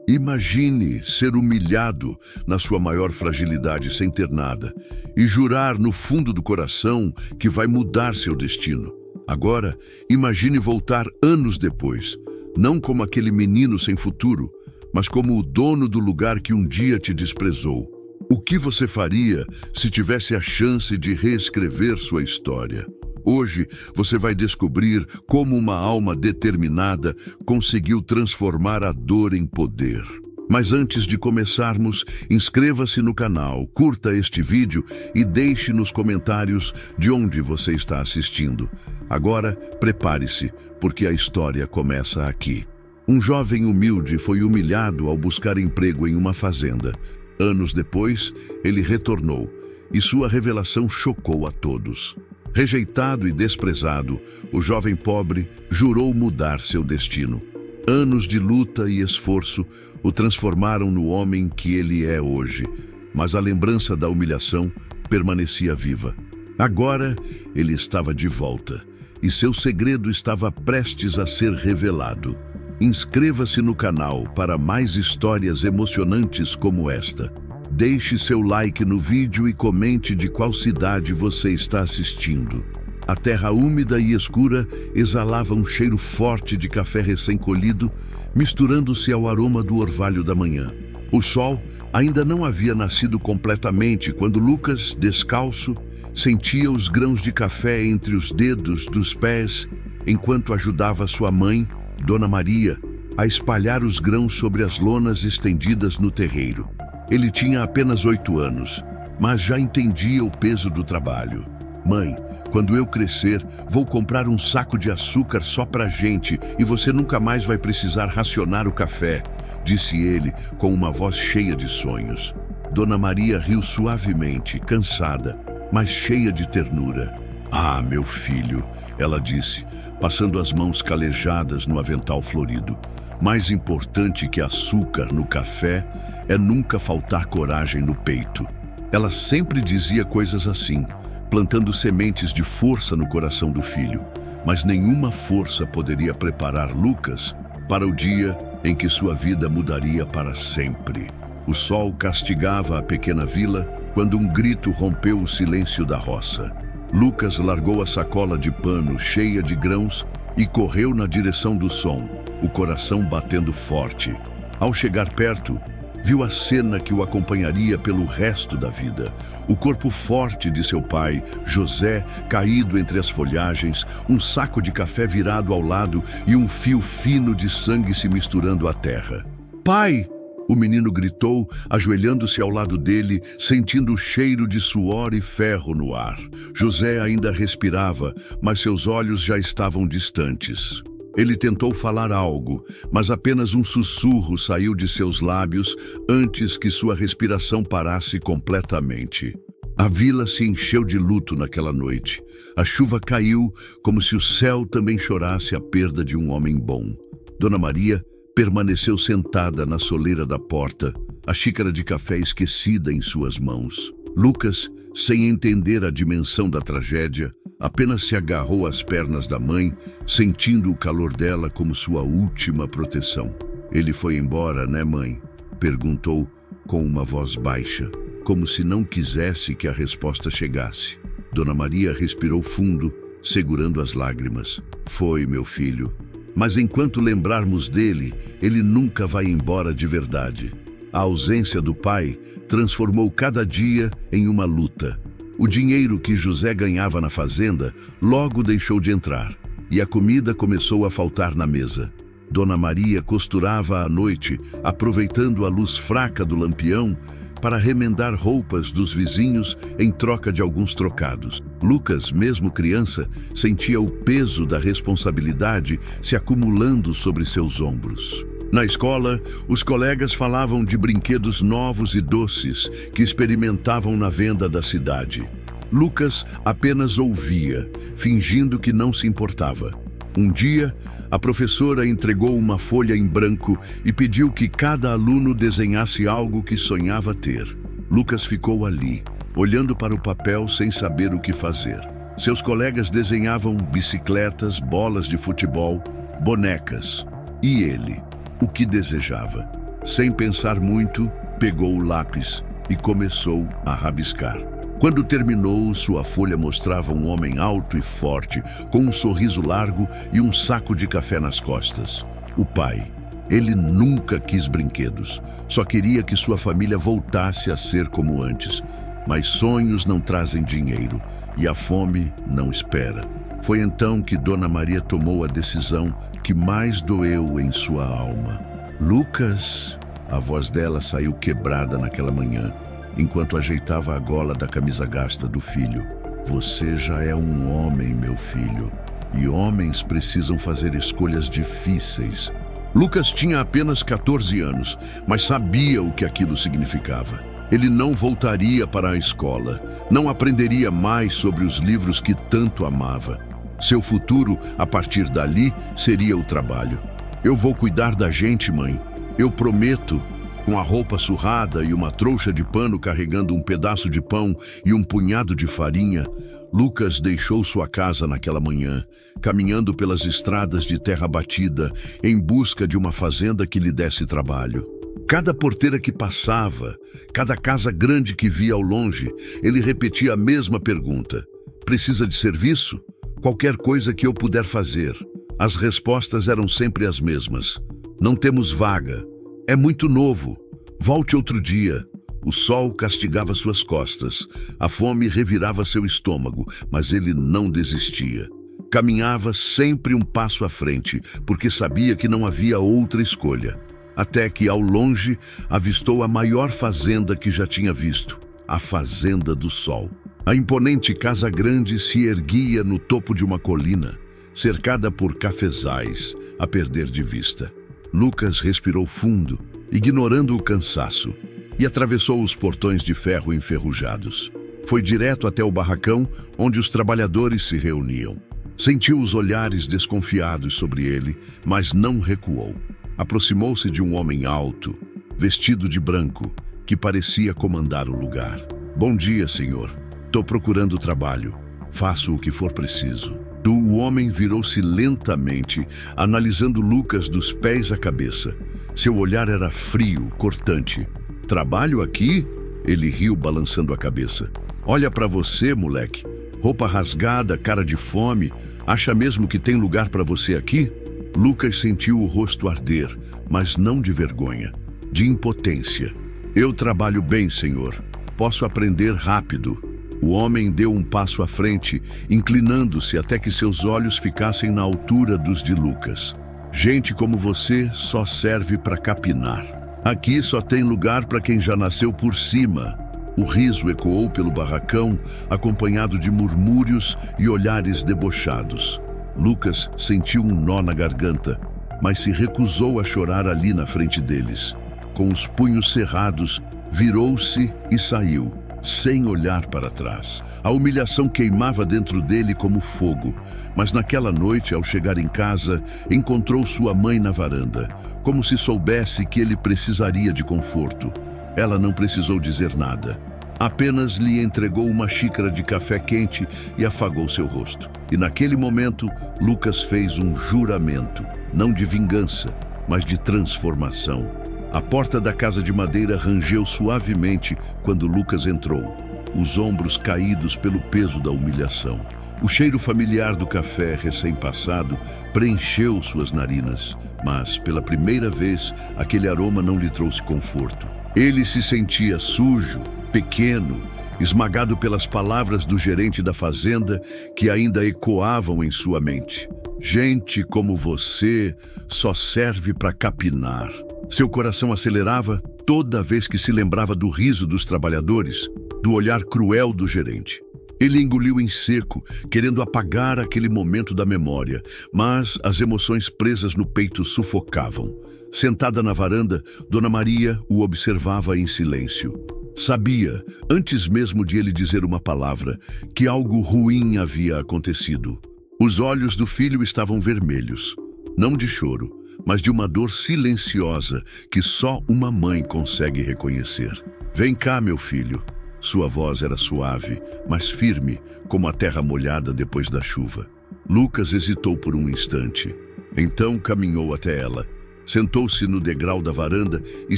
Imagine ser humilhado na sua maior fragilidade sem ter nada e jurar no fundo do coração que vai mudar seu destino. Agora, imagine voltar anos depois, não como aquele menino sem futuro, mas como o dono do lugar que um dia te desprezou. O que você faria se tivesse a chance de reescrever sua história? Hoje, você vai descobrir como uma alma determinada conseguiu transformar a dor em poder. Mas antes de começarmos, inscreva-se no canal, curta este vídeo e deixe nos comentários de onde você está assistindo. Agora, prepare-se, porque a história começa aqui. Um jovem humilde foi humilhado ao buscar emprego em uma fazenda. Anos depois, ele retornou, e sua revelação chocou a todos. Rejeitado e desprezado, o jovem pobre jurou mudar seu destino. Anos de luta e esforço o transformaram no homem que ele é hoje, mas a lembrança da humilhação permanecia viva. Agora, ele estava de volta, e seu segredo estava prestes a ser revelado. Inscreva-se no canal para mais histórias emocionantes como esta. Deixe seu like no vídeo e comente de qual cidade você está assistindo. A terra úmida e escura exalava um cheiro forte de café recém-colhido, misturando-se ao aroma do orvalho da manhã. O sol ainda não havia nascido completamente quando Lucas, descalço, sentia os grãos de café entre os dedos dos pés, enquanto ajudava sua mãe, Dona Maria, a espalhar os grãos sobre as lonas estendidas no terreiro. Ele tinha apenas 8 anos, mas já entendia o peso do trabalho. Mãe, quando eu crescer, vou comprar um saco de açúcar só pra gente e você nunca mais vai precisar racionar o café, disse ele com uma voz cheia de sonhos. Dona Maria riu suavemente, cansada, mas cheia de ternura. Ah, meu filho, ela disse, passando as mãos calejadas no avental florido. Mais importante que açúcar no café é nunca faltar coragem no peito. Ela sempre dizia coisas assim, plantando sementes de força no coração do filho. Mas nenhuma força poderia preparar Lucas para o dia em que sua vida mudaria para sempre. O sol castigava a pequena vila quando um grito rompeu o silêncio da roça. Lucas largou a sacola de pano cheia de grãos e correu na direção do som, o coração batendo forte. Ao chegar perto, viu a cena que o acompanharia pelo resto da vida. O corpo forte de seu pai, José, caído entre as folhagens, um saco de café virado ao lado e um fio fino de sangue se misturando à terra. "Pai!" O menino gritou, ajoelhando-se ao lado dele, sentindo o cheiro de suor e ferro no ar. José ainda respirava, mas seus olhos já estavam distantes. Ele tentou falar algo, mas apenas um sussurro saiu de seus lábios antes que sua respiração parasse completamente. A vila se encheu de luto naquela noite. A chuva caiu como se o céu também chorasse a perda de um homem bom. Dona Maria permaneceu sentada na soleira da porta, a xícara de café esquecida em suas mãos. Lucas, sem entender a dimensão da tragédia, apenas se agarrou às pernas da mãe, sentindo o calor dela como sua última proteção. "Ele foi embora, né, mãe?" perguntou com uma voz baixa, como se não quisesse que a resposta chegasse. Dona Maria respirou fundo, segurando as lágrimas. "Foi, meu filho. Mas enquanto lembrarmos dele, ele nunca vai embora de verdade." A ausência do pai transformou cada dia em uma luta. O dinheiro que José ganhava na fazenda logo deixou de entrar, e a comida começou a faltar na mesa. Dona Maria costurava à noite, aproveitando a luz fraca do lampião, para remendar roupas dos vizinhos em troca de alguns trocados. Lucas, mesmo criança, sentia o peso da responsabilidade se acumulando sobre seus ombros. Na escola, os colegas falavam de brinquedos novos e doces que experimentavam na venda da cidade. Lucas apenas ouvia, fingindo que não se importava. Um dia, a professora entregou uma folha em branco e pediu que cada aluno desenhasse algo que sonhava ter. Lucas ficou ali, olhando para o papel sem saber o que fazer. Seus colegas desenhavam bicicletas, bolas de futebol, bonecas. E ele, o que desejava? Sem pensar muito, pegou o lápis e começou a rabiscar. Quando terminou, sua folha mostrava um homem alto e forte, com um sorriso largo e um saco de café nas costas. O pai. Ele nunca quis brinquedos. Só queria que sua família voltasse a ser como antes. Mas sonhos não trazem dinheiro e a fome não espera. Foi então que Dona Maria tomou a decisão que mais doeu em sua alma. Lucas, a voz dela saiu quebrada naquela manhã, enquanto ajeitava a gola da camisa gasta do filho. Você já é um homem, meu filho, e homens precisam fazer escolhas difíceis. Lucas tinha apenas 14 anos, mas sabia o que aquilo significava. Ele não voltaria para a escola, não aprenderia mais sobre os livros que tanto amava. Seu futuro, a partir dali, seria o trabalho. Eu vou cuidar da gente, mãe. Eu prometo. Com a roupa surrada e uma trouxa de pano carregando um pedaço de pão e um punhado de farinha, Lucas deixou sua casa naquela manhã, caminhando pelas estradas de terra batida, em busca de uma fazenda que lhe desse trabalho. Cada porteira que passava, cada casa grande que via ao longe, ele repetia a mesma pergunta: precisa de serviço? Qualquer coisa que eu puder fazer. As respostas eram sempre as mesmas. Não temos vaga. É muito novo. Volte outro dia. O sol castigava suas costas. A fome revirava seu estômago, mas ele não desistia. Caminhava sempre um passo à frente, porque sabia que não havia outra escolha. Até que, ao longe, avistou a maior fazenda que já tinha visto, a Fazenda do Sol. A imponente casa grande se erguia no topo de uma colina, cercada por cafezais, a perder de vista. Lucas respirou fundo, ignorando o cansaço, e atravessou os portões de ferro enferrujados. Foi direto até o barracão onde os trabalhadores se reuniam. Sentiu os olhares desconfiados sobre ele, mas não recuou. Aproximou-se de um homem alto, vestido de branco, que parecia comandar o lugar. Bom dia, senhor. Tô procurando trabalho. Faço o que for preciso. O homem virou-se lentamente, analisando Lucas dos pés à cabeça. Seu olhar era frio, cortante. Trabalho aqui? Ele riu, balançando a cabeça. Olha pra você, moleque. Roupa rasgada, cara de fome. Acha mesmo que tem lugar pra você aqui? Lucas sentiu o rosto arder, mas não de vergonha, de impotência. Eu trabalho bem, senhor. Posso aprender rápido. O homem deu um passo à frente, inclinando-se até que seus olhos ficassem na altura dos de Lucas. Gente como você só serve para capinar. Aqui só tem lugar para quem já nasceu por cima. O riso ecoou pelo barracão, acompanhado de murmúrios e olhares debochados. Lucas sentiu um nó na garganta, mas se recusou a chorar ali na frente deles. Com os punhos cerrados, virou-se e saiu, sem olhar para trás. A humilhação queimava dentro dele como fogo, mas naquela noite, ao chegar em casa, encontrou sua mãe na varanda, como se soubesse que ele precisaria de conforto. Ela não precisou dizer nada. Apenas lhe entregou uma xícara de café quente e afagou seu rosto. E naquele momento, Lucas fez um juramento, não de vingança, mas de transformação. A porta da casa de madeira rangeu suavemente quando Lucas entrou, os ombros caídos pelo peso da humilhação. O cheiro familiar do café recém-passado preencheu suas narinas, mas, pela primeira vez, aquele aroma não lhe trouxe conforto. Ele se sentia sujo, pequeno, esmagado pelas palavras do gerente da fazenda que ainda ecoavam em sua mente. Gente como você só serve para capinar. Seu coração acelerava toda vez que se lembrava do riso dos trabalhadores, do olhar cruel do gerente. Ele engoliu em seco, querendo apagar aquele momento da memória, mas as emoções presas no peito sufocavam. Sentada na varanda, Dona Maria o observava em silêncio. Sabia, antes mesmo de ele dizer uma palavra, que algo ruim havia acontecido. Os olhos do filho estavam vermelhos, não de choro, mas de uma dor silenciosa que só uma mãe consegue reconhecer. Vem cá, meu filho. Sua voz era suave, mas firme, como a terra molhada depois da chuva. Lucas hesitou por um instante. Então caminhou até ela, Sentou-se no degrau da varanda e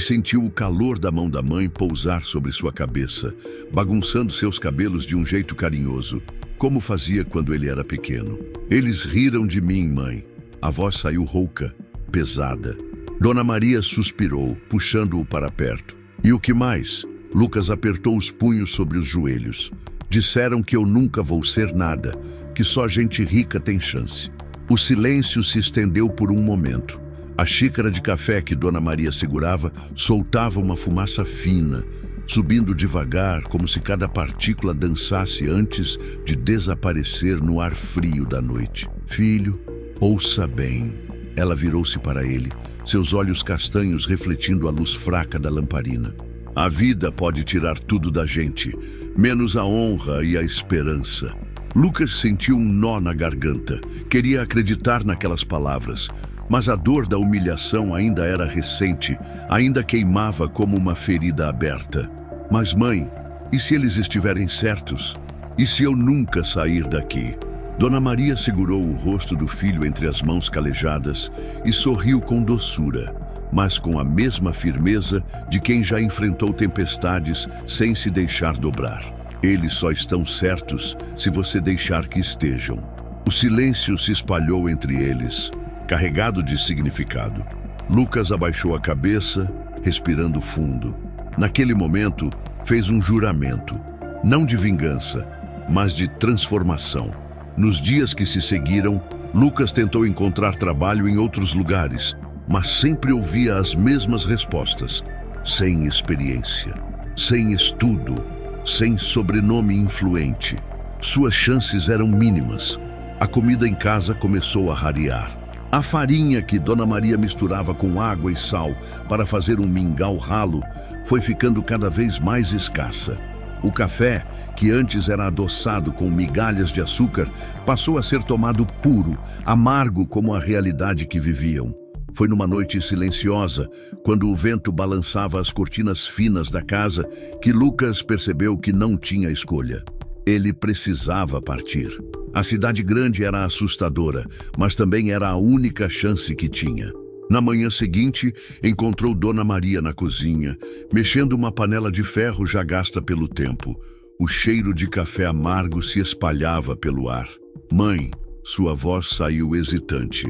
sentiu o calor da mão da mãe pousar sobre sua cabeça, bagunçando seus cabelos de um jeito carinhoso, como fazia quando ele era pequeno. Eles riram de mim, mãe. A voz saiu rouca, pesada. Dona Maria suspirou, puxando-o para perto. E o que mais? Lucas apertou os punhos sobre os joelhos. Disseram que eu nunca vou ser nada, que só gente rica tem chance. O silêncio se estendeu por um momento. A xícara de café que Dona Maria segurava soltava uma fumaça fina, subindo devagar, como se cada partícula dançasse antes de desaparecer no ar frio da noite. Filho, ouça bem. Ela virou-se para ele, seus olhos castanhos refletindo a luz fraca da lamparina. A vida pode tirar tudo da gente, menos a honra e a esperança. Lucas sentiu um nó na garganta. Queria acreditar naquelas palavras, mas a dor da humilhação ainda era recente, ainda queimava como uma ferida aberta. Mas mãe, e se eles estiverem certos? E se eu nunca sair daqui? Dona Maria segurou o rosto do filho entre as mãos calejadas e sorriu com doçura, mas com a mesma firmeza de quem já enfrentou tempestades sem se deixar dobrar. Eles só estão certos se você deixar que estejam. O silêncio se espalhou entre eles, carregado de significado. Lucas abaixou a cabeça, respirando fundo. Naquele momento, fez um juramento, não de vingança, mas de transformação. Nos dias que se seguiram, Lucas tentou encontrar trabalho em outros lugares, mas sempre ouvia as mesmas respostas. Sem experiência, sem estudo, sem sobrenome influente. Suas chances eram mínimas. A comida em casa começou a rarear. A farinha que Dona Maria misturava com água e sal para fazer um mingau ralo foi ficando cada vez mais escassa. O café, que antes era adoçado com migalhas de açúcar, passou a ser tomado puro, amargo como a realidade que viviam. Foi numa noite silenciosa, quando o vento balançava as cortinas finas da casa, que Lucas percebeu que não tinha escolha. Ele precisava partir. A cidade grande era assustadora, mas também era a única chance que tinha. Na manhã seguinte, encontrou Dona Maria na cozinha, mexendo uma panela de ferro já gasta pelo tempo. O cheiro de café amargo se espalhava pelo ar. Mãe, sua voz saiu hesitante.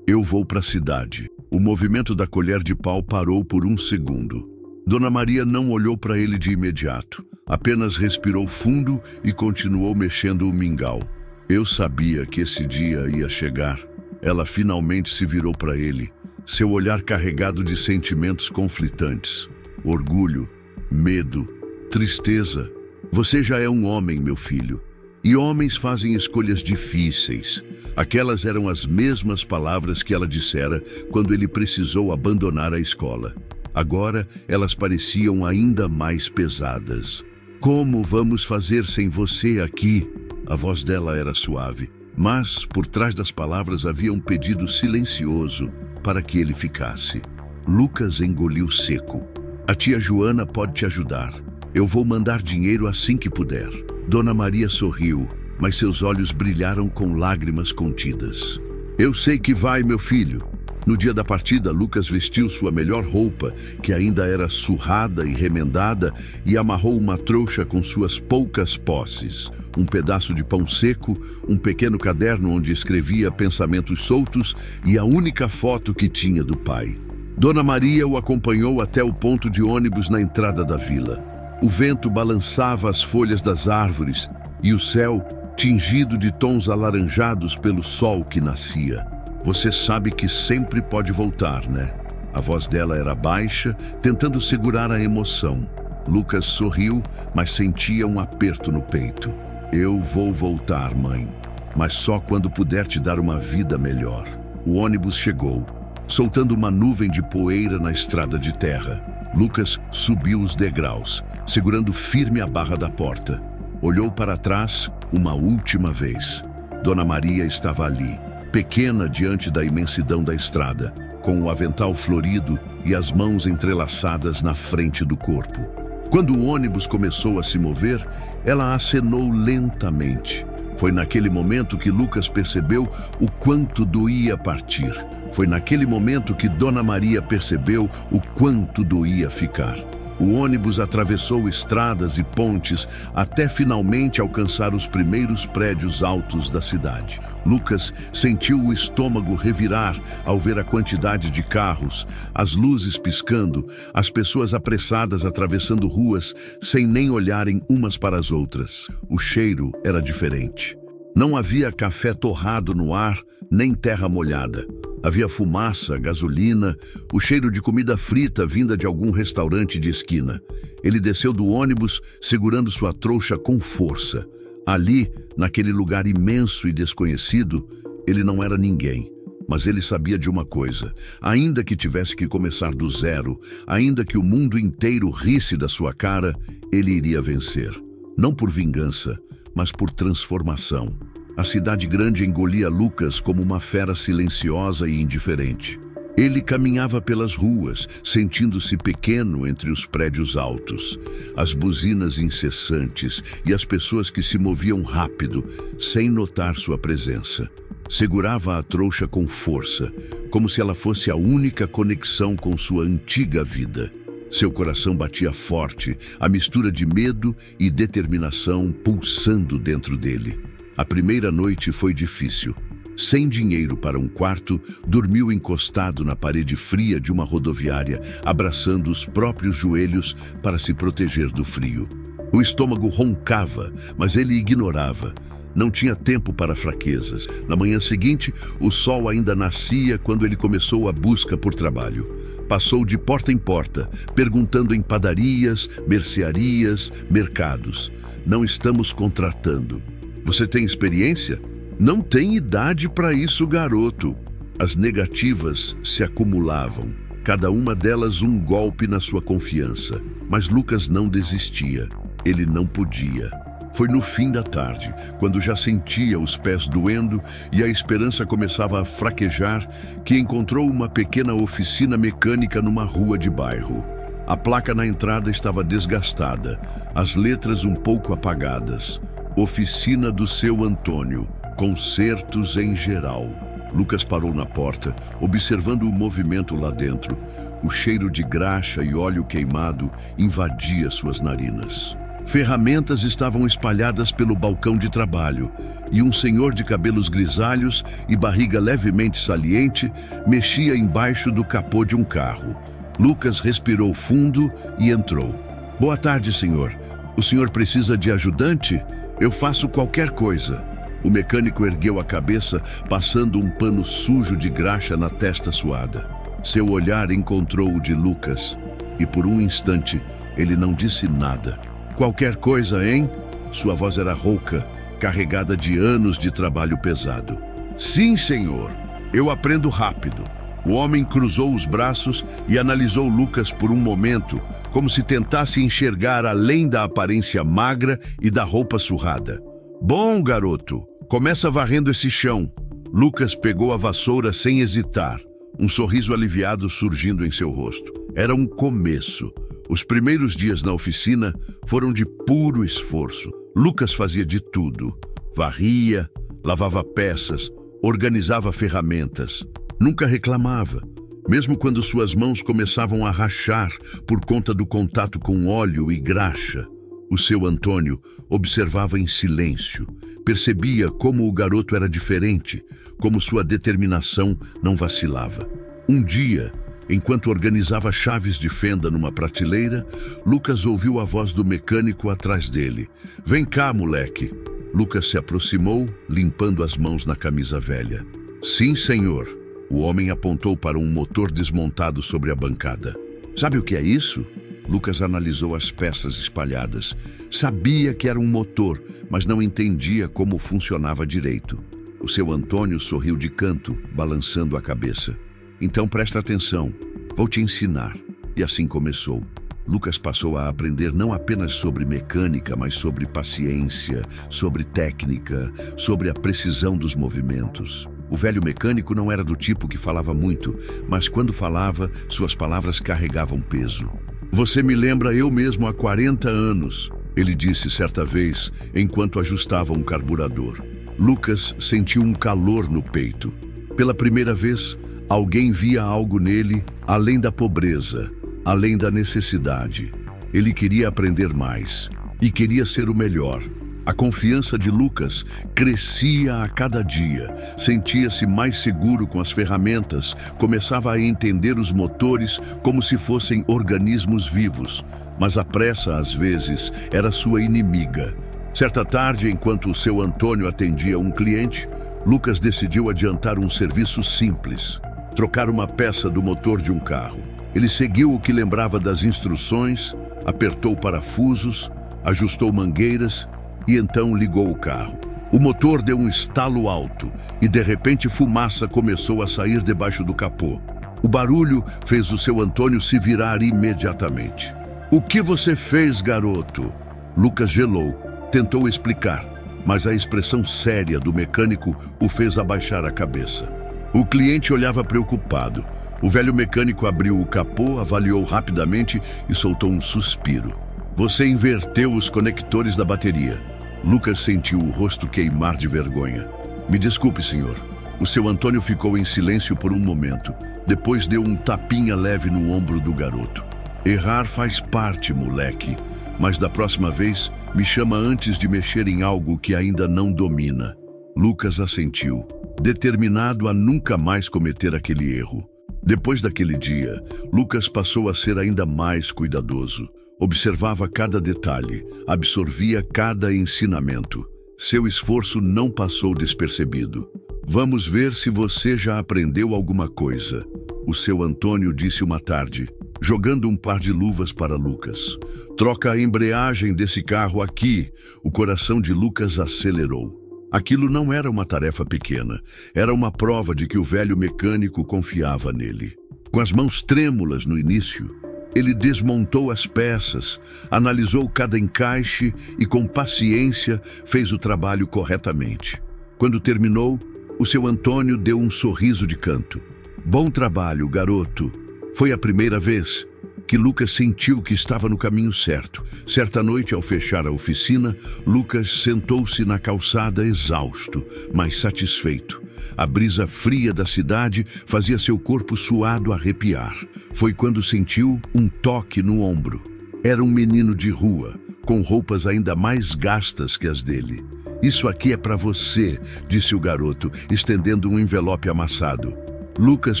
Eu vou para a cidade. O movimento da colher de pau parou por um segundo. Dona Maria não olhou para ele de imediato. Apenas respirou fundo e continuou mexendo o mingau. Eu sabia que esse dia ia chegar. Ela finalmente se virou para ele, seu olhar carregado de sentimentos conflitantes. Orgulho, medo, tristeza. Você já é um homem, meu filho. E homens fazem escolhas difíceis. Aquelas eram as mesmas palavras que ela dissera quando ele precisou abandonar a escola. Agora, elas pareciam ainda mais pesadas. Como vamos fazer sem você aqui? A voz dela era suave, mas por trás das palavras havia um pedido silencioso para que ele ficasse. Lucas engoliu seco. A tia Joana pode te ajudar. Eu vou mandar dinheiro assim que puder. Dona Maria sorriu, mas seus olhos brilharam com lágrimas contidas. Eu sei que vai, meu filho. No dia da partida, Lucas vestiu sua melhor roupa, que ainda era surrada e remendada, e amarrou uma trouxa com suas poucas posses. Um pedaço de pão seco, um pequeno caderno onde escrevia pensamentos soltos e a única foto que tinha do pai. Dona Maria o acompanhou até o ponto de ônibus na entrada da vila. O vento balançava as folhas das árvores e o céu, tingido de tons alaranjados pelo sol que nascia. Você sabe que sempre pode voltar, né? A voz dela era baixa, tentando segurar a emoção. Lucas sorriu, mas sentia um aperto no peito. Eu vou voltar, mãe, mas só quando puder te dar uma vida melhor. O ônibus chegou, soltando uma nuvem de poeira na estrada de terra. Lucas subiu os degraus, segurando firme a barra da porta. Olhou para trás uma última vez. Dona Maria estava ali, pequena diante da imensidão da estrada, com o avental florido e as mãos entrelaçadas na frente do corpo. Quando o ônibus começou a se mover, ela acenou lentamente. Foi naquele momento que Lucas percebeu o quanto doía partir. Foi naquele momento que Dona Maria percebeu o quanto doía ficar. O ônibus atravessou estradas e pontes até finalmente alcançar os primeiros prédios altos da cidade. Lucas sentiu o estômago revirar ao ver a quantidade de carros, as luzes piscando, as pessoas apressadas atravessando ruas sem nem olharem umas para as outras. O cheiro era diferente. Não havia café torrado no ar, nem terra molhada. Havia fumaça, gasolina, o cheiro de comida frita vinda de algum restaurante de esquina. Ele desceu do ônibus, segurando sua trouxa com força. Ali, naquele lugar imenso e desconhecido, ele não era ninguém. Mas ele sabia de uma coisa: ainda que tivesse que começar do zero, ainda que o mundo inteiro risse da sua cara, ele iria vencer. Não por vingança, mas por transformação. A cidade grande engolia Lucas como uma fera silenciosa e indiferente. Ele caminhava pelas ruas, sentindo-se pequeno entre os prédios altos, as buzinas incessantes e as pessoas que se moviam rápido, sem notar sua presença. Segurava a trouxa com força, como se ela fosse a única conexão com sua antiga vida. Seu coração batia forte, a mistura de medo e determinação pulsando dentro dele. A primeira noite foi difícil. Sem dinheiro para um quarto, dormiu encostado na parede fria de uma rodoviária, abraçando os próprios joelhos para se proteger do frio. O estômago roncava, mas ele ignorava. Não tinha tempo para fraquezas. Na manhã seguinte, o sol ainda nascia quando ele começou a busca por trabalho. Passou de porta em porta, perguntando em padarias, mercearias, mercados. Não estamos contratando. Você tem experiência? Não tem idade para isso, garoto. As negativas se acumulavam, cada uma delas um golpe na sua confiança. Mas Lucas não desistia. Ele não podia. Foi no fim da tarde, quando já sentia os pés doendo e a esperança começava a fraquejar, que encontrou uma pequena oficina mecânica numa rua de bairro. A placa na entrada estava desgastada, as letras um pouco apagadas. Oficina do seu Antônio, consertos em geral. Lucas parou na porta, observando o movimento lá dentro. O cheiro de graxa e óleo queimado invadia suas narinas. Ferramentas estavam espalhadas pelo balcão de trabalho, e um senhor de cabelos grisalhos e barriga levemente saliente mexia embaixo do capô de um carro. Lucas respirou fundo e entrou. Boa tarde, senhor. O senhor precisa de ajudante? Eu faço qualquer coisa. O mecânico ergueu a cabeça, passando um pano sujo de graxa na testa suada. Seu olhar encontrou o de Lucas, e por um instante ele não disse nada. Qualquer coisa, hein? Sua voz era rouca, carregada de anos de trabalho pesado. Sim, senhor. Eu aprendo rápido. O homem cruzou os braços e analisou Lucas por um momento, como se tentasse enxergar além da aparência magra e da roupa surrada. Bom, garoto, começa varrendo esse chão. Lucas pegou a vassoura sem hesitar, um sorriso aliviado surgindo em seu rosto. Era um começo. Os primeiros dias na oficina foram de puro esforço. Lucas fazia de tudo. Varria, lavava peças, organizava ferramentas. Nunca reclamava, mesmo quando suas mãos começavam a rachar por conta do contato com óleo e graxa. O seu Antônio observava em silêncio, percebia como o garoto era diferente, como sua determinação não vacilava. Um dia, enquanto organizava chaves de fenda numa prateleira, Lucas ouviu a voz do mecânico atrás dele. Vem cá, moleque. Lucas se aproximou, limpando as mãos na camisa velha. Sim, senhor. O homem apontou para um motor desmontado sobre a bancada. Sabe o que é isso? Lucas analisou as peças espalhadas. Sabia que era um motor, mas não entendia como funcionava direito. O seu Antônio sorriu de canto, balançando a cabeça. Então presta atenção, vou te ensinar. E assim começou. Lucas passou a aprender não apenas sobre mecânica, mas sobre paciência, sobre técnica, sobre a precisão dos movimentos. O velho mecânico não era do tipo que falava muito, mas quando falava, suas palavras carregavam peso. Você me lembra eu mesmo há 40 anos. ele disse certa vez enquanto ajustava um carburador. Lucas sentiu um calor no peito. Pela primeira vez, alguém via algo nele além da pobreza, além da necessidade. Ele queria aprender mais e queria ser o melhor. A confiança de Lucas crescia a cada dia. Sentia-se mais seguro com as ferramentas, começava a entender os motores como se fossem organismos vivos. Mas a pressa, às vezes, era sua inimiga. Certa tarde, enquanto o seu Antônio atendia um cliente, Lucas decidiu adiantar um serviço simples: trocar uma peça do motor de um carro. Ele seguiu o que lembrava das instruções, apertou parafusos, ajustou mangueiras e então ligou o carro. O motor deu um estalo alto e, de repente, fumaça começou a sair debaixo do capô. O barulho fez o seu Antônio se virar imediatamente. "O que você fez, garoto?" Lucas gelou, tentou explicar, mas a expressão séria do mecânico o fez abaixar a cabeça. O cliente olhava preocupado. O velho mecânico abriu o capô, avaliou rapidamente e soltou um suspiro. "Você inverteu os conectores da bateria." Lucas sentiu o rosto queimar de vergonha. "Me desculpe, senhor." O seu Antônio ficou em silêncio por um momento. Depois deu um tapinha leve no ombro do garoto. "Errar faz parte, moleque. Mas da próxima vez, me chama antes de mexer em algo que ainda não domina." Lucas assentiu, determinado a nunca mais cometer aquele erro. Depois daquele dia, Lucas passou a ser ainda mais cuidadoso. Observava cada detalhe, absorvia cada ensinamento. Seu esforço não passou despercebido. "Vamos ver se você já aprendeu alguma coisa", o seu Antônio disse uma tarde, jogando um par de luvas para Lucas. "Troca a embreagem desse carro aqui." O coração de Lucas acelerou. Aquilo não era uma tarefa pequena, era uma prova de que o velho mecânico confiava nele. Com as mãos trêmulas no início, ele desmontou as peças, analisou cada encaixe e, com paciência, fez o trabalho corretamente. Quando terminou, o seu Antônio deu um sorriso de canto. "Bom trabalho, garoto." Foi a primeira vez que Lucas sentiu que estava no caminho certo. Certa noite, ao fechar a oficina, Lucas sentou-se na calçada exausto, mas satisfeito. A brisa fria da cidade fazia seu corpo suado arrepiar. Foi quando sentiu um toque no ombro. Era um menino de rua, com roupas ainda mais gastas que as dele. "Isso aqui é para você", disse o garoto, estendendo um envelope amassado. Lucas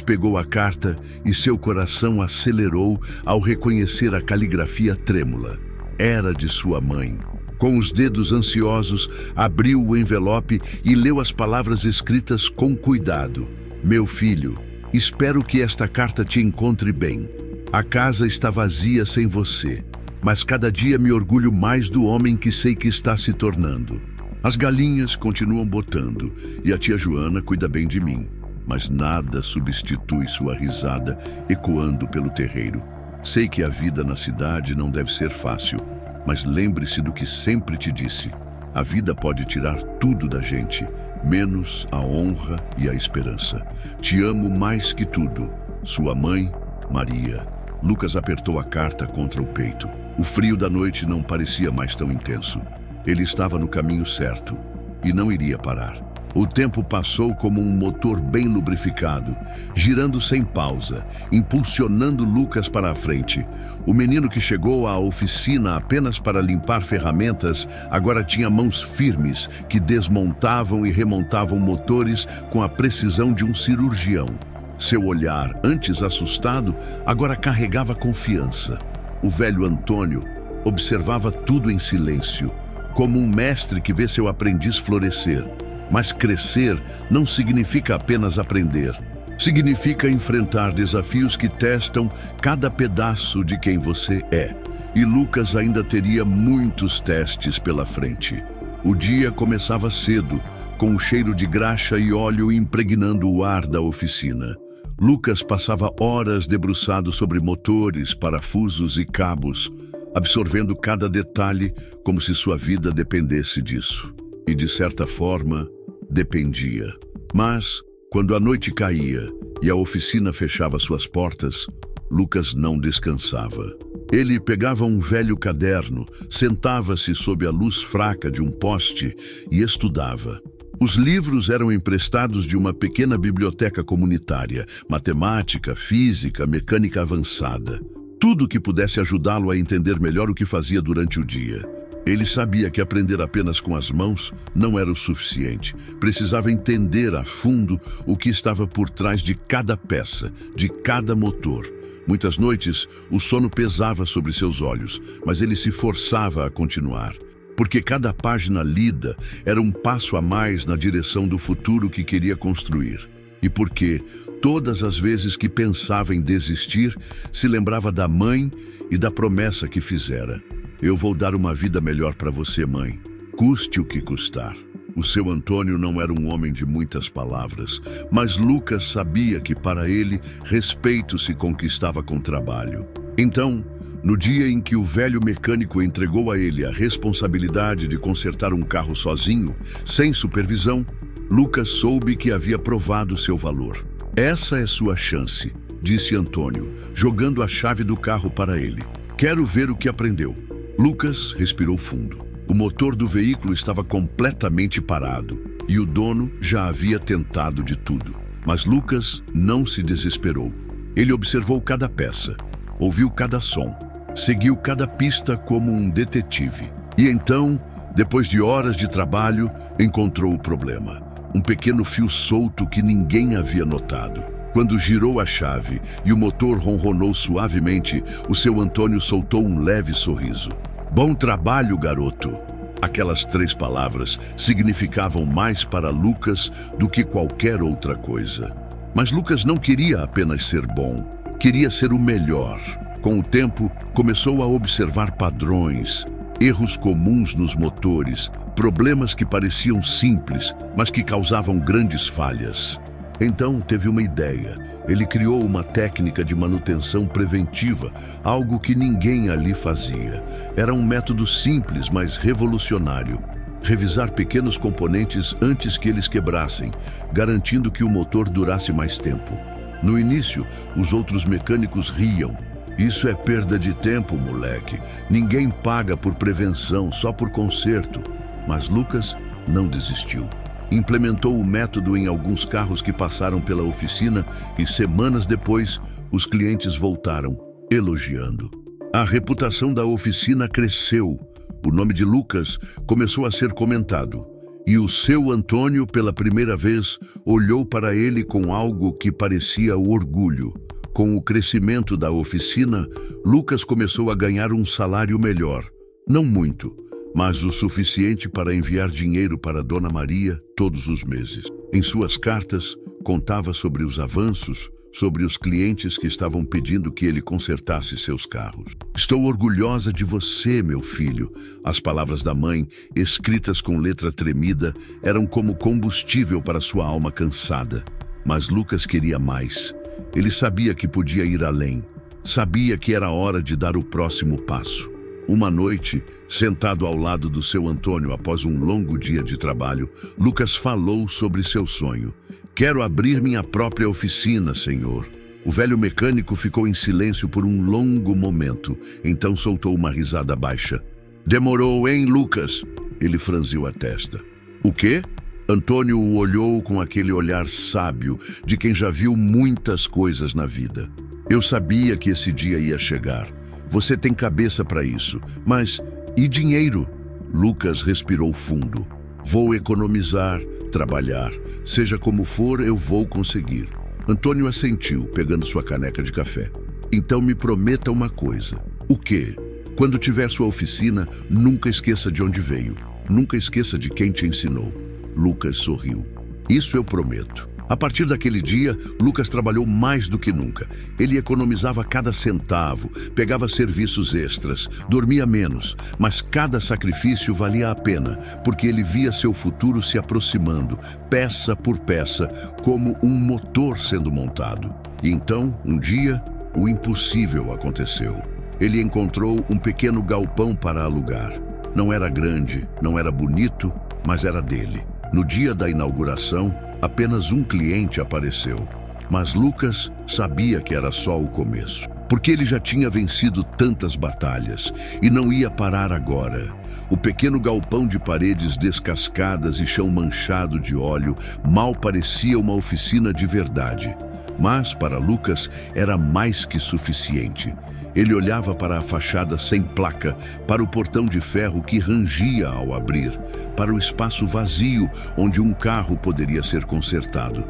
pegou a carta e seu coração acelerou ao reconhecer a caligrafia trêmula. Era de sua mãe. Com os dedos ansiosos, abriu o envelope e leu as palavras escritas com cuidado. "Meu filho, espero que esta carta te encontre bem. A casa está vazia sem você, mas cada dia me orgulho mais do homem que sei que está se tornando. As galinhas continuam botando e a tia Joana cuida bem de mim. Mas nada substitui sua risada ecoando pelo terreiro. Sei que a vida na cidade não deve ser fácil, mas lembre-se do que sempre te disse. A vida pode tirar tudo da gente, menos a honra e a esperança. Te amo mais que tudo. Sua mãe, Maria." Lucas apertou a carta contra o peito. O frio da noite não parecia mais tão intenso. Ele estava no caminho certo e não iria parar. O tempo passou como um motor bem lubrificado, girando sem pausa, impulsionando Lucas para a frente. O menino que chegou à oficina apenas para limpar ferramentas, agora tinha mãos firmes que desmontavam e remontavam motores com a precisão de um cirurgião. Seu olhar, antes assustado, agora carregava confiança. O velho Antônio observava tudo em silêncio, como um mestre que vê seu aprendiz florescer. Mas crescer não significa apenas aprender. Significa enfrentar desafios que testam cada pedaço de quem você é. E Lucas ainda teria muitos testes pela frente. O dia começava cedo, com o cheiro de graxa e óleo impregnando o ar da oficina. Lucas passava horas debruçado sobre motores, parafusos e cabos, absorvendo cada detalhe como se sua vida dependesse disso. E, de certa forma, dependia. Mas, quando a noite caía e a oficina fechava suas portas, Lucas não descansava. Ele pegava um velho caderno, sentava-se sob a luz fraca de um poste e estudava. Os livros eram emprestados de uma pequena biblioteca comunitária, matemática, física, mecânica avançada. Tudo que pudesse ajudá-lo a entender melhor o que fazia durante o dia. Ele sabia que aprender apenas com as mãos não era o suficiente. Precisava entender a fundo o que estava por trás de cada peça, de cada motor. Muitas noites, o sono pesava sobre seus olhos, mas ele se forçava a continuar. Porque cada página lida era um passo a mais na direção do futuro que queria construir. E porque, todas as vezes que pensava em desistir, se lembrava da mãe e da promessa que fizera. Eu vou dar uma vida melhor para você, mãe, custe o que custar. O seu Antônio não era um homem de muitas palavras, mas Lucas sabia que para ele respeito se conquistava com trabalho. Então, no dia em que o velho mecânico entregou a ele a responsabilidade de consertar um carro sozinho, sem supervisão, Lucas soube que havia provado seu valor. Essa é sua chance, disse Antônio, jogando a chave do carro para ele. Quero ver o que aprendeu. Lucas respirou fundo. O motor do veículo estava completamente parado e o dono já havia tentado de tudo. Mas Lucas não se desesperou. Ele observou cada peça, ouviu cada som, seguiu cada pista como um detetive. E então, depois de horas de trabalho, encontrou o problema. Um pequeno fio solto que ninguém havia notado. Quando girou a chave e o motor ronronou suavemente, o seu Antônio soltou um leve sorriso. Bom trabalho, garoto. Aquelas 3 palavras significavam mais para Lucas do que qualquer outra coisa. Mas Lucas não queria apenas ser bom, queria ser o melhor. Com o tempo, começou a observar padrões, erros comuns nos motores, problemas que pareciam simples, mas que causavam grandes falhas. Então teve uma ideia. Ele criou uma técnica de manutenção preventiva, algo que ninguém ali fazia. Era um método simples, mas revolucionário. Revisar pequenos componentes antes que eles quebrassem, garantindo que o motor durasse mais tempo. No início, os outros mecânicos riam. Isso é perda de tempo, moleque. Ninguém paga por prevenção, só por conserto. Mas Lucas não desistiu. Implementou o método em alguns carros que passaram pela oficina e, semanas depois, os clientes voltaram, elogiando. A reputação da oficina cresceu. O nome de Lucas começou a ser comentado. E o seu Antônio, pela primeira vez, olhou para ele com algo que parecia orgulho. Com o crescimento da oficina, Lucas começou a ganhar um salário melhor. Não muito, mas o suficiente para enviar dinheiro para Dona Maria todos os meses. Em suas cartas, contava sobre os avanços, sobre os clientes que estavam pedindo que ele consertasse seus carros. Estou orgulhosa de você, meu filho. As palavras da mãe, escritas com letra tremida, eram como combustível para sua alma cansada. Mas Lucas queria mais. Ele sabia que podia ir além. Sabia que era hora de dar o próximo passo. Uma noite, sentado ao lado do seu Antônio após um longo dia de trabalho, Lucas falou sobre seu sonho. Quero abrir minha própria oficina, senhor. O velho mecânico ficou em silêncio por um longo momento, então soltou uma risada baixa. Demorou, hein, Lucas? Ele franziu a testa. O quê? Antônio o olhou com aquele olhar sábio de quem já viu muitas coisas na vida. Eu sabia que esse dia ia chegar. Você tem cabeça para isso, mas e dinheiro? Lucas respirou fundo. Vou economizar, trabalhar. Seja como for, eu vou conseguir. Antônio assentiu, pegando sua caneca de café. Então me prometa uma coisa. O quê? Quando tiver sua oficina, nunca esqueça de onde veio. Nunca esqueça de quem te ensinou. Lucas sorriu. Isso eu prometo. A partir daquele dia, Lucas trabalhou mais do que nunca. Ele economizava cada centavo, pegava serviços extras, dormia menos, mas cada sacrifício valia a pena, porque ele via seu futuro se aproximando, peça por peça, como um motor sendo montado. E então, um dia, o impossível aconteceu. Ele encontrou um pequeno galpão para alugar. Não era grande, não era bonito, mas era dele. No dia da inauguração, apenas um cliente apareceu, mas Lucas sabia que era só o começo. porque ele já tinha vencido tantas batalhas e não ia parar agora. O pequeno galpão de paredes descascadas e chão manchado de óleo mal parecia uma oficina de verdade. Mas, para Lucas, era mais que suficiente. Ele olhava para a fachada sem placa, para o portão de ferro que rangia ao abrir, para o espaço vazio onde um carro poderia ser consertado.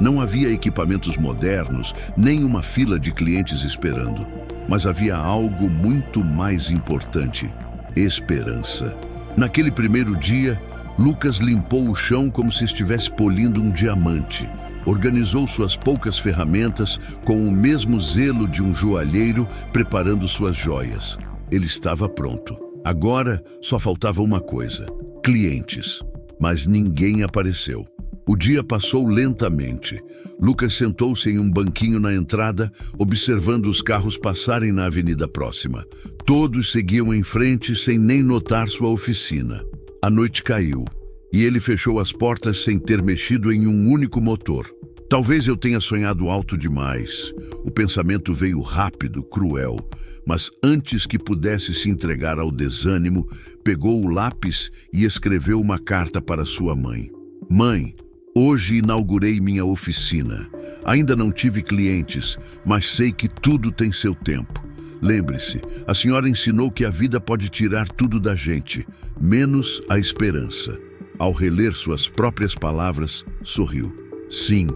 Não havia equipamentos modernos, nem uma fila de clientes esperando. Mas havia algo muito mais importante: esperança. Naquele primeiro dia, Lucas limpou o chão como se estivesse polindo um diamante. Organizou suas poucas ferramentas com o mesmo zelo de um joalheiro preparando suas joias. Ele estava pronto. Agora só faltava uma coisa: clientes. Mas ninguém apareceu. O dia passou lentamente. Lucas sentou-se em um banquinho na entrada, observando os carros passarem na avenida próxima. Todos seguiam em frente sem nem notar sua oficina. A noite caiu e ele fechou as portas sem ter mexido em um único motor. Talvez eu tenha sonhado alto demais. O pensamento veio rápido, cruel, mas antes que pudesse se entregar ao desânimo, pegou o lápis e escreveu uma carta para sua mãe. Mãe, hoje inaugurei minha oficina. Ainda não tive clientes, mas sei que tudo tem seu tempo. Lembre-se, a senhora ensinou que a vida pode tirar tudo da gente, menos a esperança. Ao reler suas próprias palavras, sorriu. Sim,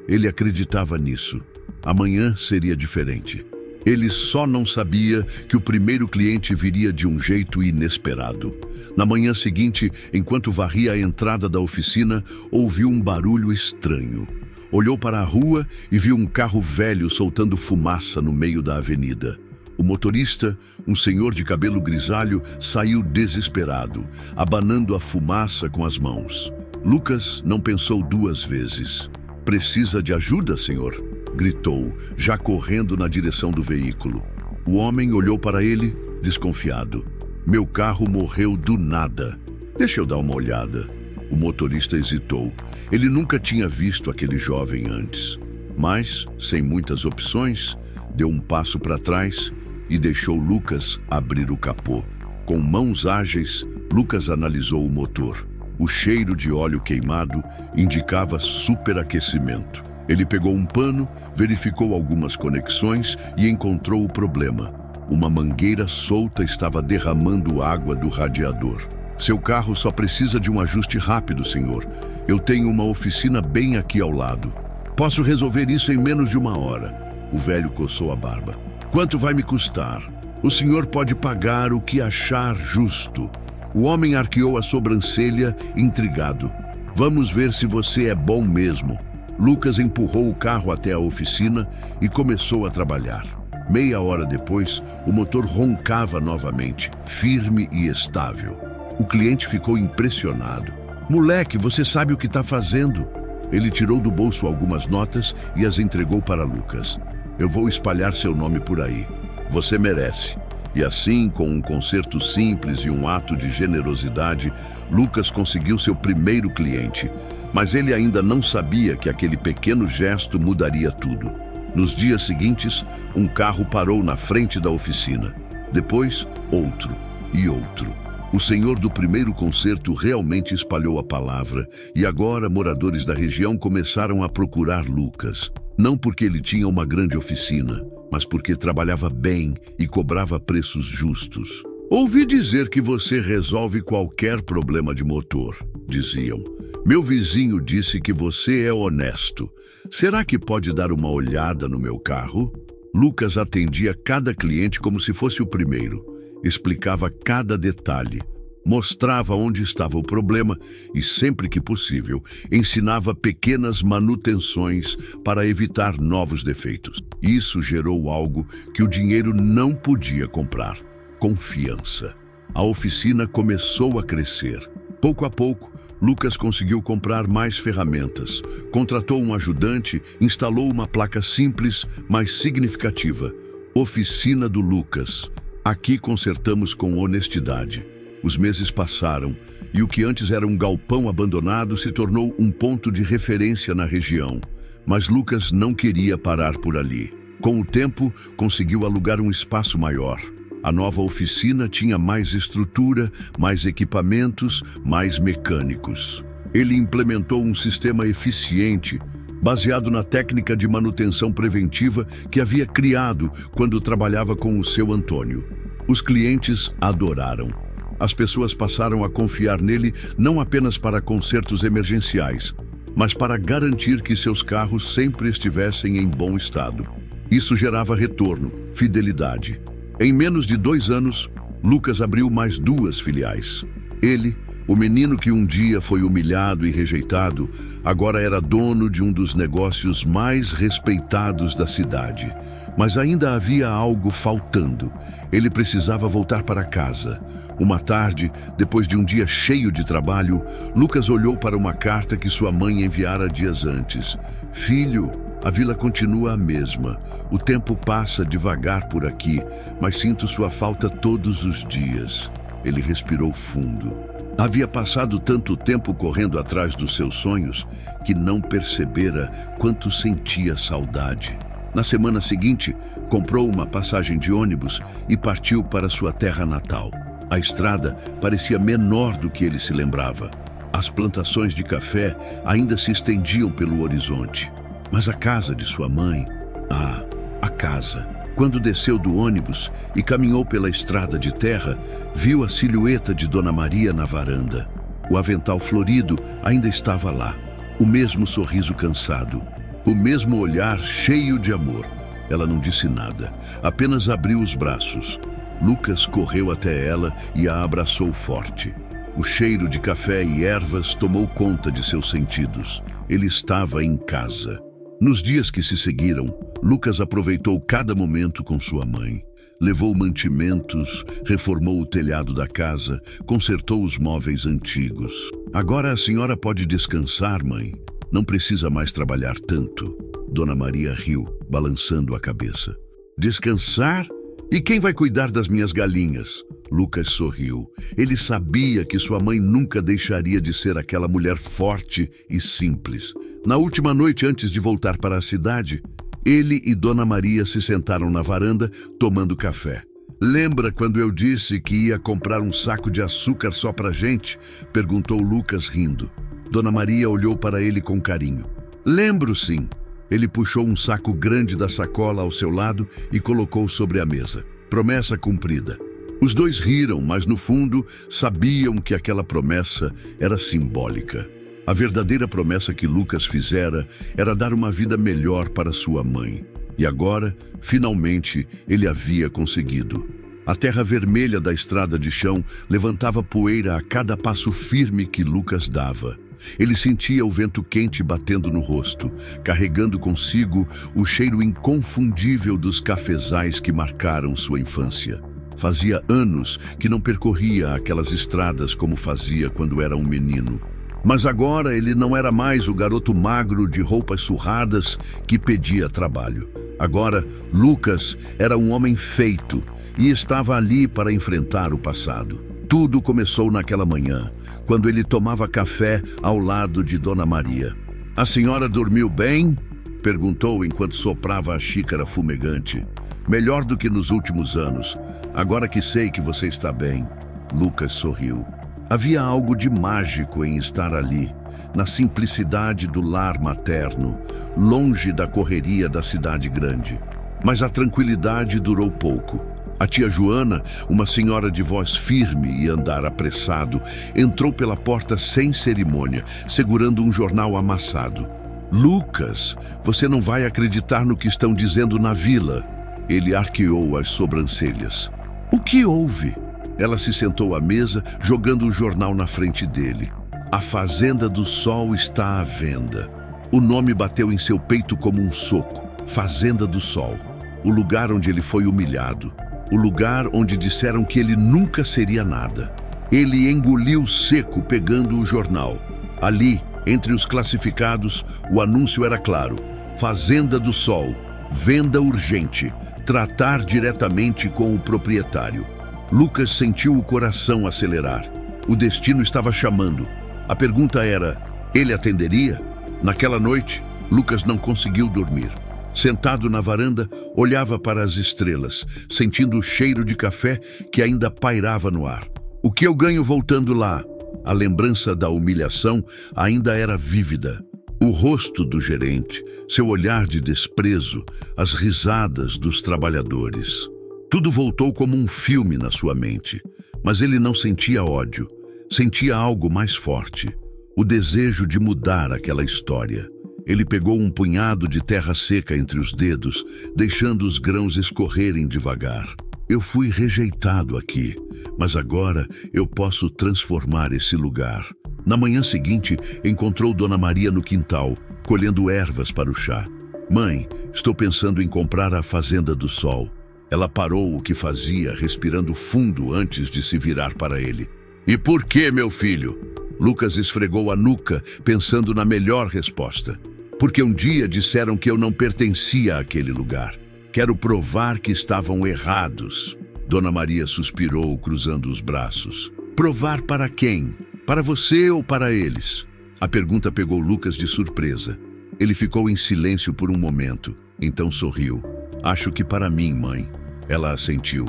ele acreditava nisso. Amanhã seria diferente. Ele só não sabia que o primeiro cliente viria de um jeito inesperado. Na manhã seguinte, enquanto varria a entrada da oficina, ouviu um barulho estranho. Olhou para a rua e viu um carro velho soltando fumaça no meio da avenida. O motorista, um senhor de cabelo grisalho, saiu desesperado, abanando a fumaça com as mãos. Lucas não pensou duas vezes. Precisa de ajuda, senhor? Gritou, já correndo na direção do veículo. O homem olhou para ele, desconfiado. Meu carro morreu do nada. Deixa eu dar uma olhada. O motorista hesitou. Ele nunca tinha visto aquele jovem antes. Mas, sem muitas opções, deu um passo para trás e deixou Lucas abrir o capô. Com mãos ágeis, Lucas analisou o motor. O cheiro de óleo queimado indicava superaquecimento. Ele pegou um pano, verificou algumas conexões e encontrou o problema. Uma mangueira solta estava derramando água do radiador. Seu carro só precisa de um ajuste rápido, senhor. Eu tenho uma oficina bem aqui ao lado. Posso resolver isso em menos de uma hora. O velho coçou a barba. Quanto vai me custar? O senhor pode pagar o que achar justo. O homem arqueou a sobrancelha, intrigado. Vamos ver se você é bom mesmo. Lucas empurrou o carro até a oficina e começou a trabalhar. Meia hora depois, o motor roncava novamente, firme e estável. O cliente ficou impressionado. Moleque, você sabe o que está fazendo? Ele tirou do bolso algumas notas e as entregou para Lucas. Eu vou espalhar seu nome por aí. Você merece. E assim, com um conserto simples e um ato de generosidade, Lucas conseguiu seu primeiro cliente. Mas ele ainda não sabia que aquele pequeno gesto mudaria tudo. Nos dias seguintes, um carro parou na frente da oficina. Depois, outro e outro. O senhor do primeiro concerto realmente espalhou a palavra e agora moradores da região começaram a procurar Lucas. Não porque ele tinha uma grande oficina, mas porque trabalhava bem e cobrava preços justos. Ouvi dizer que você resolve qualquer problema de motor, diziam. Meu vizinho disse que você é honesto. Será que pode dar uma olhada no meu carro? Lucas atendia cada cliente como se fosse o primeiro. Explicava cada detalhe, mostrava onde estava o problema e, sempre que possível, ensinava pequenas manutenções para evitar novos defeitos. Isso gerou algo que o dinheiro não podia comprar: confiança. A oficina começou a crescer. Pouco a pouco, Lucas conseguiu comprar mais ferramentas, contratou um ajudante, instalou uma placa simples, mas significativa: Oficina do Lucas. Aqui consertamos com honestidade. Os meses passaram e o que antes era um galpão abandonado se tornou um ponto de referência na região. Mas Lucas não queria parar por ali. Com o tempo, conseguiu alugar um espaço maior. A nova oficina tinha mais estrutura, mais equipamentos, mais mecânicos. Ele implementou um sistema eficiente, baseado na técnica de manutenção preventiva que havia criado quando trabalhava com o seu Antônio. Os clientes adoraram. As pessoas passaram a confiar nele não apenas para consertos emergenciais, mas para garantir que seus carros sempre estivessem em bom estado. Isso gerava retorno, fidelidade. Em menos de 2 anos, Lucas abriu mais 2 filiais. Ele, o menino que um dia foi humilhado e rejeitado, agora era dono de um dos negócios mais respeitados da cidade. Mas ainda havia algo faltando. Ele precisava voltar para casa. Uma tarde, depois de um dia cheio de trabalho, Lucas olhou para uma carta que sua mãe enviara dias antes. Filho, a vila continua a mesma. O tempo passa devagar por aqui, mas sinto sua falta todos os dias. Ele respirou fundo. Havia passado tanto tempo correndo atrás dos seus sonhos que não percebera quanto sentia saudade. Na semana seguinte, comprou uma passagem de ônibus e partiu para sua terra natal. A estrada parecia menor do que ele se lembrava. As plantações de café ainda se estendiam pelo horizonte. Mas a casa de sua mãe... a casa. Quando desceu do ônibus e caminhou pela estrada de terra, viu a silhueta de Dona Maria na varanda. O avental florido ainda estava lá. O mesmo sorriso cansado. O mesmo olhar cheio de amor. Ela não disse nada, apenas abriu os braços. Lucas correu até ela e a abraçou forte. O cheiro de café e ervas tomou conta de seus sentidos. Ele estava em casa. Nos dias que se seguiram, Lucas aproveitou cada momento com sua mãe. Levou mantimentos, reformou o telhado da casa, consertou os móveis antigos. Agora a senhora pode descansar, mãe. Não precisa mais trabalhar tanto. Dona Maria riu, balançando a cabeça. Descansar? E quem vai cuidar das minhas galinhas? Lucas sorriu. Ele sabia que sua mãe nunca deixaria de ser aquela mulher forte e simples. Na última noite antes de voltar para a cidade, ele e Dona Maria se sentaram na varanda, tomando café. Lembra quando eu disse que ia comprar um saco de açúcar só pra gente? Perguntou Lucas rindo. Dona Maria olhou para ele com carinho. Lembro sim. Ele puxou um saco grande da sacola ao seu lado e colocou sobre a mesa. Promessa cumprida. Os dois riram, mas no fundo sabiam que aquela promessa era simbólica. A verdadeira promessa que Lucas fizera era dar uma vida melhor para sua mãe. E agora, finalmente, ele havia conseguido. A terra vermelha da estrada de chão levantava poeira a cada passo firme que Lucas dava. Ele sentia o vento quente batendo no rosto, carregando consigo o cheiro inconfundível dos cafezais que marcaram sua infância. Fazia anos que não percorria aquelas estradas como fazia quando era um menino. Mas agora ele não era mais o garoto magro de roupas surradas que pedia trabalho. Agora, Lucas era um homem feito e estava ali para enfrentar o passado. Tudo começou naquela manhã, quando ele tomava café ao lado de Dona Maria. "A senhora dormiu bem?" perguntou enquanto soprava a xícara fumegante. "Melhor do que nos últimos anos, agora que sei que você está bem." Lucas sorriu. Havia algo de mágico em estar ali, na simplicidade do lar materno, longe da correria da cidade grande. Mas a tranquilidade durou pouco. A tia Joana, uma senhora de voz firme e andar apressado, entrou pela porta sem cerimônia, segurando um jornal amassado. "Lucas, você não vai acreditar no que estão dizendo na vila." Ele arqueou as sobrancelhas. "O que houve?" Ela se sentou à mesa, jogando o jornal na frente dele. "A Fazenda do Sol está à venda." O nome bateu em seu peito como um soco. Fazenda do Sol. O lugar onde ele foi humilhado. O lugar onde disseram que ele nunca seria nada. Ele engoliu seco pegando o jornal. Ali, entre os classificados, o anúncio era claro. Fazenda do Sol. Venda urgente. Tratar diretamente com o proprietário. Lucas sentiu o coração acelerar. O destino estava chamando. A pergunta era, ele atenderia? Naquela noite, Lucas não conseguiu dormir. Sentado na varanda, olhava para as estrelas, sentindo o cheiro de café que ainda pairava no ar. O que eu ganho voltando lá? A lembrança da humilhação ainda era vívida. O rosto do gerente, seu olhar de desprezo, as risadas dos trabalhadores. Tudo voltou como um filme na sua mente, mas ele não sentia ódio, sentia algo mais forte, o desejo de mudar aquela história. Ele pegou um punhado de terra seca entre os dedos, deixando os grãos escorrerem devagar. Eu fui rejeitado aqui, mas agora eu posso transformar esse lugar. Na manhã seguinte, encontrou Dona Maria no quintal, colhendo ervas para o chá. Mãe, estou pensando em comprar a Fazenda do Sol. Ela parou o que fazia, respirando fundo antes de se virar para ele. E por que, meu filho? Lucas esfregou a nuca, pensando na melhor resposta. Porque um dia disseram que eu não pertencia àquele lugar. Quero provar que estavam errados. Dona Maria suspirou, cruzando os braços. Provar para quem? Para você ou para eles? A pergunta pegou Lucas de surpresa. Ele ficou em silêncio por um momento, então sorriu. Acho que para mim, mãe. Ela assentiu.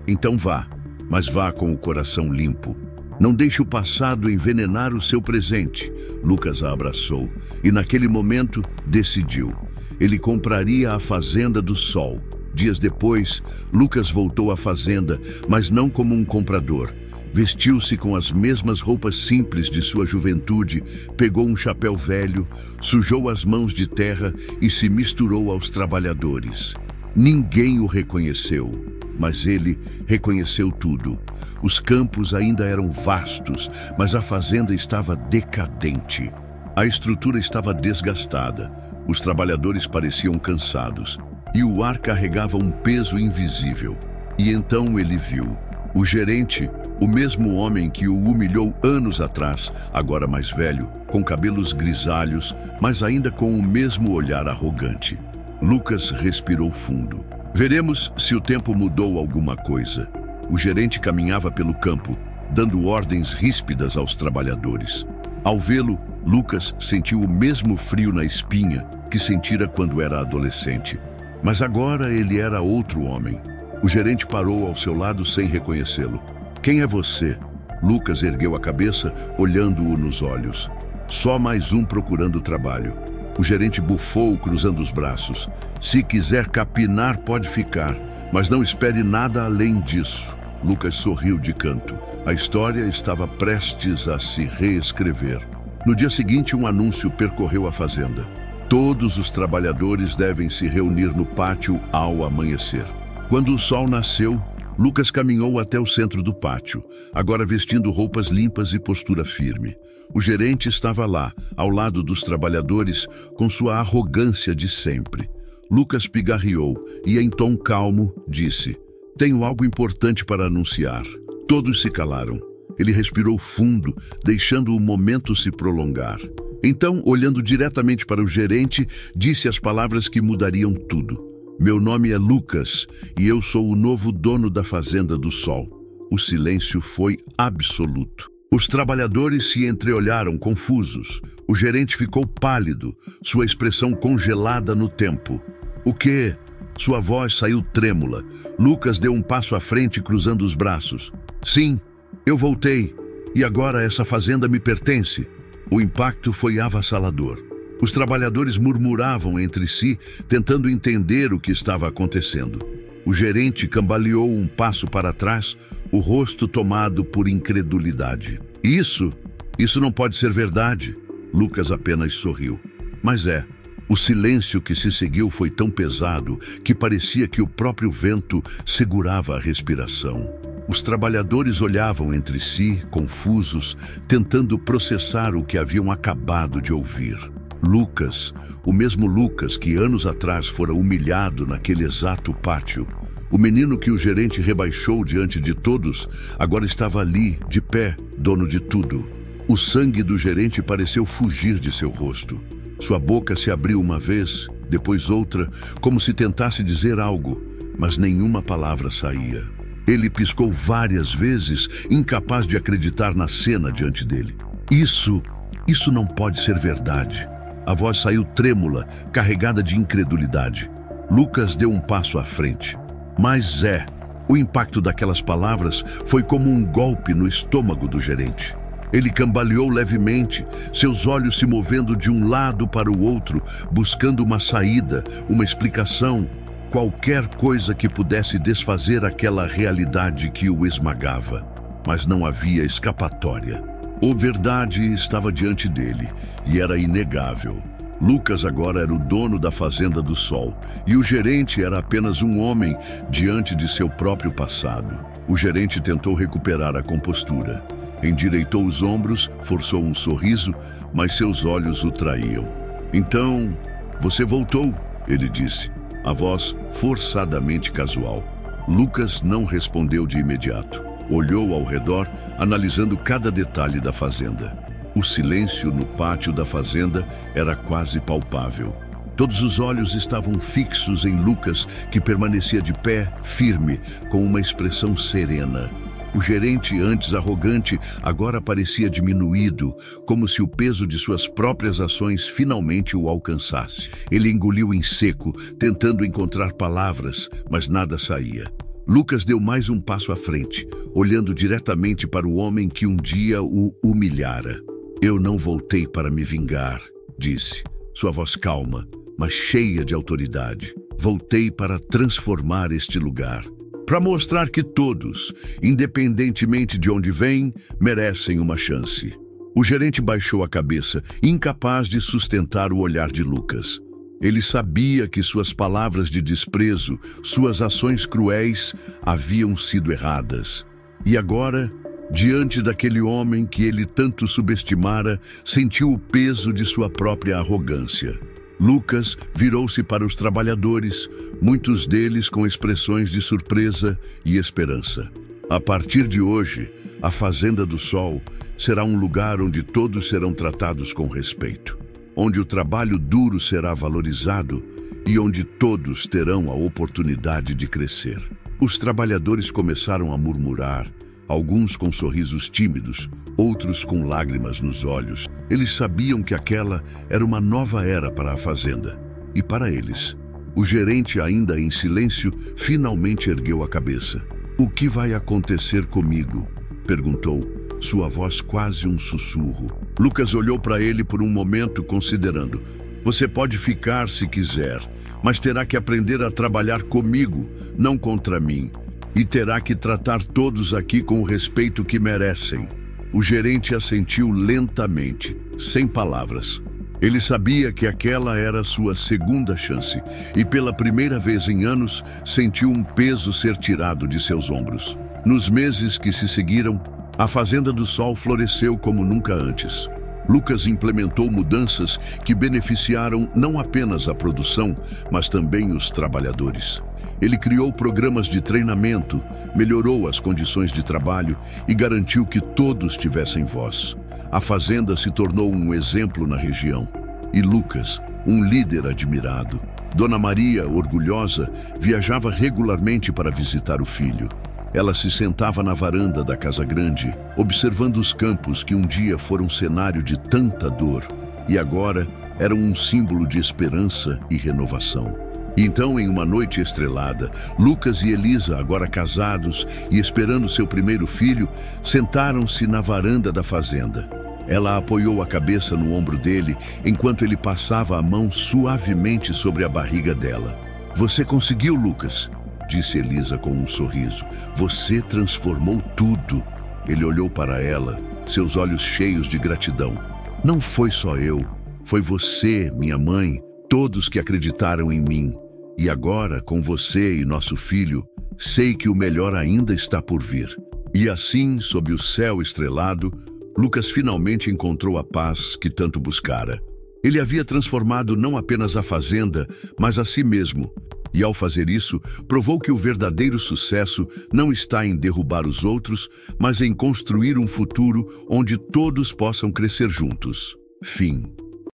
Então vá, mas vá com o coração limpo. Não deixe o passado envenenar o seu presente. Lucas a abraçou e naquele momento decidiu. Ele compraria a Fazenda do Sol. Dias depois, Lucas voltou à fazenda, mas não como um comprador. Vestiu-se com as mesmas roupas simples de sua juventude, pegou um chapéu velho, sujou as mãos de terra e se misturou aos trabalhadores. Ninguém o reconheceu, mas ele reconheceu tudo. Os campos ainda eram vastos, mas a fazenda estava decadente. A estrutura estava desgastada, os trabalhadores pareciam cansados, e o ar carregava um peso invisível. E então ele viu. O gerente, o mesmo homem que o humilhou anos atrás, agora mais velho, com cabelos grisalhos, mas ainda com o mesmo olhar arrogante. Lucas respirou fundo. Veremos se o tempo mudou alguma coisa. O gerente caminhava pelo campo, dando ordens ríspidas aos trabalhadores. Ao vê-lo, Lucas sentiu o mesmo frio na espinha que sentira quando era adolescente. Mas agora ele era outro homem. O gerente parou ao seu lado sem reconhecê-lo. Quem é você? Lucas ergueu a cabeça, olhando-o nos olhos. Só mais um procurando trabalho. O gerente bufou, cruzando os braços. Se quiser capinar, pode ficar, mas não espere nada além disso. Lucas sorriu de canto. A história estava prestes a se reescrever. No dia seguinte, um anúncio percorreu a fazenda. Todos os trabalhadores devem se reunir no pátio ao amanhecer. Quando o sol nasceu, Lucas caminhou até o centro do pátio, agora vestindo roupas limpas e postura firme. O gerente estava lá, ao lado dos trabalhadores, com sua arrogância de sempre. Lucas pigarreou e, em tom calmo, disse: "Tenho algo importante para anunciar." Todos se calaram. Ele respirou fundo, deixando o momento se prolongar. Então, olhando diretamente para o gerente, disse as palavras que mudariam tudo. "Meu nome é Lucas e eu sou o novo dono da Fazenda do Sol." O silêncio foi absoluto. Os trabalhadores se entreolharam confusos. O gerente ficou pálido, sua expressão congelada no tempo. "O quê?" Sua voz saiu trêmula. Lucas deu um passo à frente, cruzando os braços. "Sim, eu voltei. E agora essa fazenda me pertence." O impacto foi avassalador. Os trabalhadores murmuravam entre si, tentando entender o que estava acontecendo. O gerente cambaleou um passo para trás, o rosto tomado por incredulidade. Isso não pode ser verdade." Lucas apenas sorriu. "Mas é." O silêncio que se seguiu foi tão pesado que parecia que o próprio vento segurava a respiração. Os trabalhadores olhavam entre si, confusos, tentando processar o que haviam acabado de ouvir. Lucas, o mesmo Lucas que anos atrás fora humilhado naquele exato pátio, o menino que o gerente rebaixou diante de todos, agora estava ali, de pé, dono de tudo. O sangue do gerente pareceu fugir de seu rosto. Sua boca se abriu uma vez, depois outra, como se tentasse dizer algo, mas nenhuma palavra saía. Ele piscou várias vezes, incapaz de acreditar na cena diante dele. Isso não pode ser verdade." A voz saiu trêmula, carregada de incredulidade. Lucas deu um passo à frente. Mas o impacto daquelas palavras foi como um golpe no estômago do gerente. Ele cambaleou levemente, seus olhos se movendo de um lado para o outro, buscando uma saída, uma explicação, qualquer coisa que pudesse desfazer aquela realidade que o esmagava. Mas não havia escapatória. A verdade estava diante dele, e era inegável. Lucas agora era o dono da Fazenda do Sol, e o gerente era apenas um homem diante de seu próprio passado. O gerente tentou recuperar a compostura. Endireitou os ombros, forçou um sorriso, mas seus olhos o traíam. "Então, você voltou", ele disse, a voz forçadamente casual. Lucas não respondeu de imediato. Olhou ao redor, analisando cada detalhe da fazenda. O silêncio no pátio da fazenda era quase palpável. Todos os olhos estavam fixos em Lucas, que permanecia de pé, firme, com uma expressão serena. O gerente, antes arrogante, agora parecia diminuído, como se o peso de suas próprias ações finalmente o alcançasse. Ele engoliu em seco, tentando encontrar palavras, mas nada saía. Lucas deu mais um passo à frente, olhando diretamente para o homem que um dia o humilhara. "Eu não voltei para me vingar", disse, sua voz calma, mas cheia de autoridade. "Voltei para transformar este lugar. Para mostrar que todos, independentemente de onde vêm, merecem uma chance." O gerente baixou a cabeça, incapaz de sustentar o olhar de Lucas. Ele sabia que suas palavras de desprezo, suas ações cruéis, haviam sido erradas. E agora, diante daquele homem que ele tanto subestimara, sentiu o peso de sua própria arrogância. Lucas virou-se para os trabalhadores, muitos deles com expressões de surpresa e esperança. "A partir de hoje, a Fazenda do Sol será um lugar onde todos serão tratados com respeito, onde o trabalho duro será valorizado e onde todos terão a oportunidade de crescer." Os trabalhadores começaram a murmurar, alguns com sorrisos tímidos, outros com lágrimas nos olhos. Eles sabiam que aquela era uma nova era para a fazenda. E para eles, o gerente, ainda em silêncio, finalmente ergueu a cabeça. "O que vai acontecer comigo?", perguntou, sua voz quase um sussurro. Lucas olhou para ele por um momento, considerando. "Você pode ficar se quiser, mas terá que aprender a trabalhar comigo, não contra mim. E terá que tratar todos aqui com o respeito que merecem." O gerente assentiu lentamente, sem palavras. Ele sabia que aquela era sua segunda chance, e pela primeira vez em anos, sentiu um peso ser tirado de seus ombros. Nos meses que se seguiram, a Fazenda do Sol floresceu como nunca antes. Lucas implementou mudanças que beneficiaram não apenas a produção, mas também os trabalhadores. Ele criou programas de treinamento, melhorou as condições de trabalho e garantiu que todos tivessem voz. A fazenda se tornou um exemplo na região. E Lucas, um líder admirado. Dona Maria, orgulhosa, viajava regularmente para visitar o filho. Ela se sentava na varanda da casa grande, observando os campos que um dia foram cenário de tanta dor e agora eram um símbolo de esperança e renovação. E então, em uma noite estrelada, Lucas e Elisa, agora casados e esperando seu primeiro filho, sentaram-se na varanda da fazenda. Ela apoiou a cabeça no ombro dele enquanto ele passava a mão suavemente sobre a barriga dela. "Você conseguiu, Lucas", disse Elisa com um sorriso. "Você transformou tudo." Ele olhou para ela, seus olhos cheios de gratidão. "Não foi só eu, foi você, minha mãe, todos que acreditaram em mim. E agora, com você e nosso filho, sei que o melhor ainda está por vir." E assim, sob o céu estrelado, Lucas finalmente encontrou a paz que tanto buscara. Ele havia transformado não apenas a fazenda, mas a si mesmo. E ao fazer isso, provou que o verdadeiro sucesso não está em derrubar os outros, mas em construir um futuro onde todos possam crescer juntos. Fim.